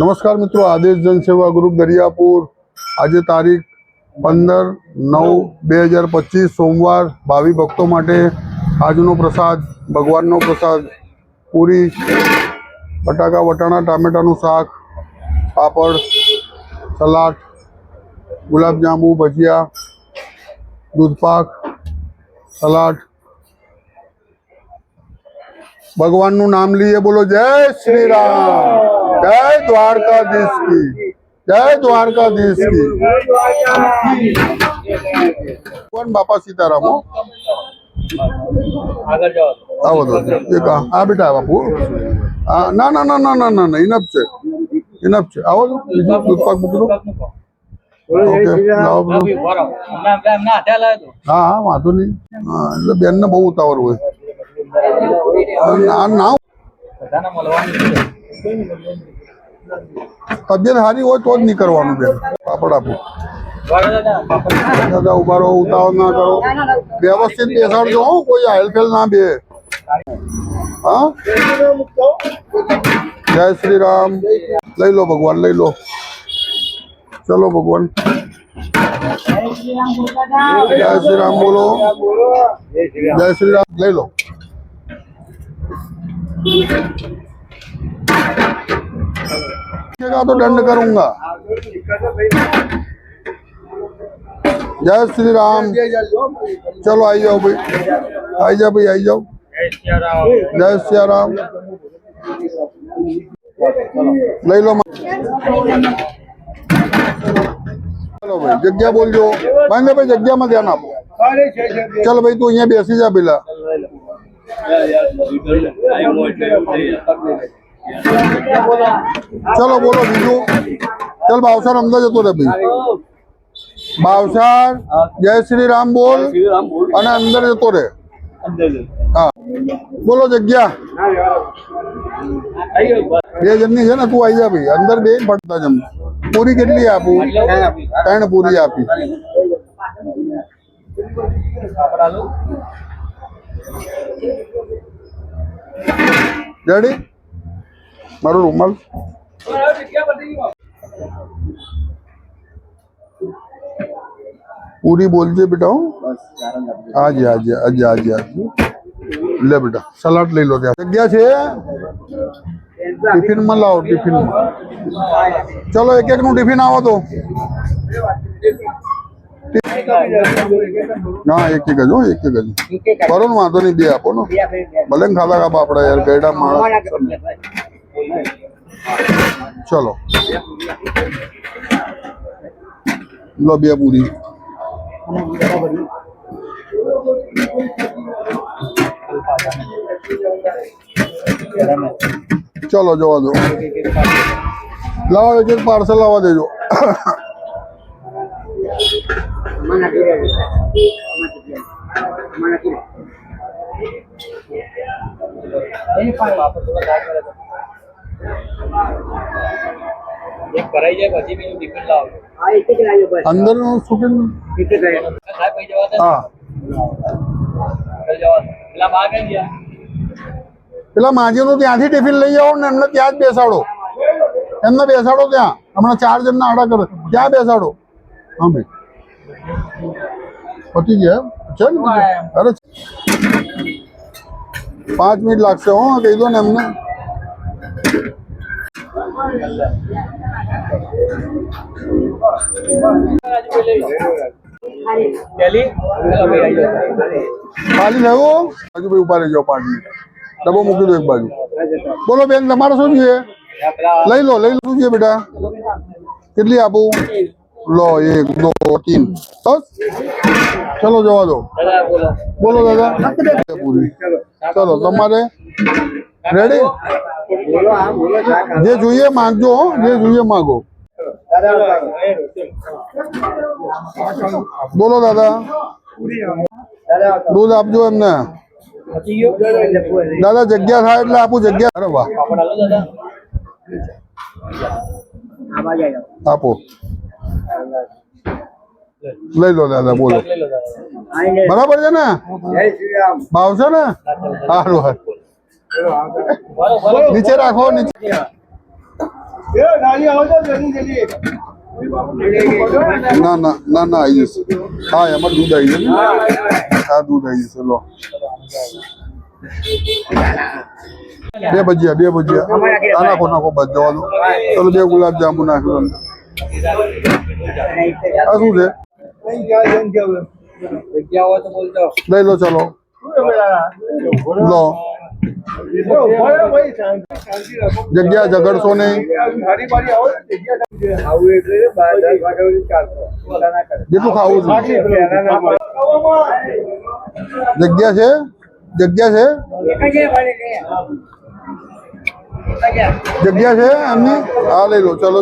નમસ્કાર મિત્રો, આદેશ જનસેવા ગ્રુપ દરિયાપુર આજે તારીખ 15/9/2025 સોમવાર ભાવિ ભક્તો માટે આજનો પ્રસાદ ભગવાનનો પ્રસાદ પૂરી, બટાકા વટાણા ટામેટાનું શાક, પાપડ, સલાડ, ગુલાબજાંબુ, ભજીયા, દૂધપાક, સલાડ। भगवान नाम लिए बोलो जय श्री राम, जय द्वारकाधीश की, जय द्वारकाधीश की। भगवान बापा सीताराम हो। आओ तो ये कहा आ बेटा बापू ना ना ना ना ना ना ना इनफ છે आओ तो બીજું દૂધપાક મૂકી દો। ઓકે લાવો બધું। હા હા વાંધો નહીં, એટલે બેનને બહુ ઉતાવળ હોય। તબિયત સારી હોય તો જ નહીં કરવાનું બેન। પાપડ આપો દાદા, ઉભા રહો, ઉતાવળ ના કરો, વ્યવસ્થિત બેસાડજો હો, કોઈ હેલફેલ ના બે। હા જય શ્રી રામ, લઈ લો ભગવાન, લઈ લો, ચલો ભગવાન। जय श्री राम बोलो, जय श्री राम, ले लो। तो दंड करूंगा। जय श्री राम, चलो आई जाओ भाई, आई जाओ भाई, आई जाओ। जय श्री राम, ले लो। चलो भाई जग्या बोल जो मैंने भाई जग्या में ध्यान आपो। चल भाई तू यहाँ बेसी जा पेला। चलो बोलो बीजू। चल भावसार अंदर जतो रे भाई, भावसार जय श्री राम बोल અને અંદર જતો રે। हाँ बोलो जग्या। બે જણની છે ને, તું આવી જા ભાઈ અંદર, બે ફટતા જમ। पूरी કેટલી આપું? 3 પૂરી આપી। રેડી? મારો રૂમાલ પૂરી બોલજે બેટા। હું આજે આજે આજે આજે આજે લે બેટા, સલાડ લઈ લો। ત્યાં જગ્યા છે? टिफिन में लाओ, टिफिन में। चलो एक एक नु टिफिन आओ तो ना, एक एक जो एक एक करो ना, वांधो नहीं, बे आपो ना, भले खाता का पापड़ा यार, गैडा मारा। चलो लो बे पूरी। चलो जवा दो, लाओ एक एक पार्सल लावा दे जो। अंदर हाँ પેલા માજીનું ત્યાંથી ટિફિન લઈ જાઓ ને એમને ત્યાં જ બેસાડો, એમને બેસાડો ત્યાં, હમણાં 4 જણના આડા કરે ત્યાં બેસાડો। હા ભાઈ પતી ગયા છે ને? અરે 5 મિનિટ લાગશે હો, કહી દો ને એમને। ખાલી થયું હજુ ભાઈ, ઉભા રહી જાઓ 5 મિનિટ, डब्बो मूकी दो एक बाजू। बोलो बेन तमारे शू जुए? लई लो लई लो, शू जुए बेटा? कितनी आपू? लो 1 2 3 बस। चलो जवा दो। बोलो दादा पूरी। चलो तमारे रेडी? जे जुए मांगजो, जे जुए मांगो। बोलो दादा, दूध आपजो एमने। दादा जग्या था એટલે આપું જગ્યા। અરે વાહ, આપો, લઈ લો દાદા, બોલો બરાબર છે ને? ભાવ છે ને? સારું, नीचे રાખો, નીચે। ના ના ના ના આવી જશે. હા એમાં દૂધ આવી જશે. હા દૂધ આવી જશે. લો બે ભજીયા નાખો નાખો બસ જવા દો. ચલો 2 ગુલાબ જાંબુ નાખી દો. આ શું છે? લઈ લો ચલો લો. જગ્યા ઝઘડશો નહીં. જેટલું ખાવું છે. જગ્યા છે એમની. હા લઈ લો ચલો.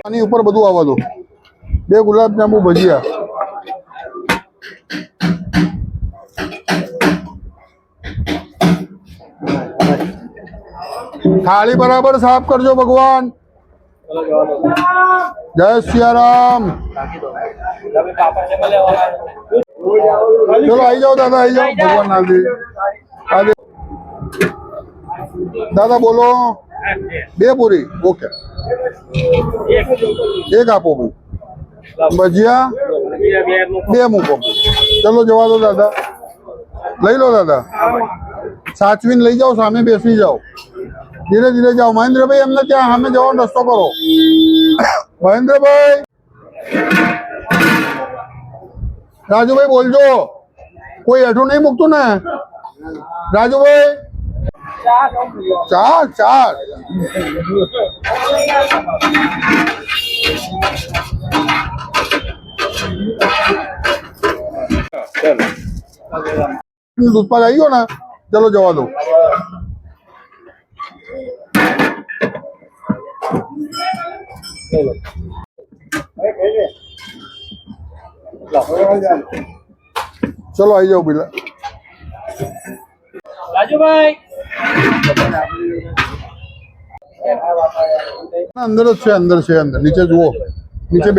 આની ઉપર બધું આવવા દો. 2 ગુલાબ જાંબુ ભજીયા. થાળી બરાબર સાફ કરજો ભગવાન. જય સિયારામ. ચલો આવી જાઓ દાદા, આવી જાઓ. ભગવાન નાલજી દાદા બોલો. 2 પૂરી ઓકે. 1 આપો ભાઈ. ભજીયા 2 મૂકો. ચલો જવા દો દાદા. લઈ લો દાદા. સાચવીને લઈ જાઓ. સામે બેસી જાઓ. ધીરે ધીરે જાઓ. મહેન્દ્રભાઈ એમને ત્યાં સામે જવાનો રસ્તો કરો. મહેન્દ્રભાઈ. રાજુભાઈ બોલજો. કોઈ હેઠું નહીં મૂકતું ને રાજુભાઈ? 4 દૂધપાક આવી ગયો ને. ચલો જવા દો. ચલો આવી જાઓ પેલા રાજુભાઈ. અંદર જ છે. અંદર નીચે જુઓ. નીચે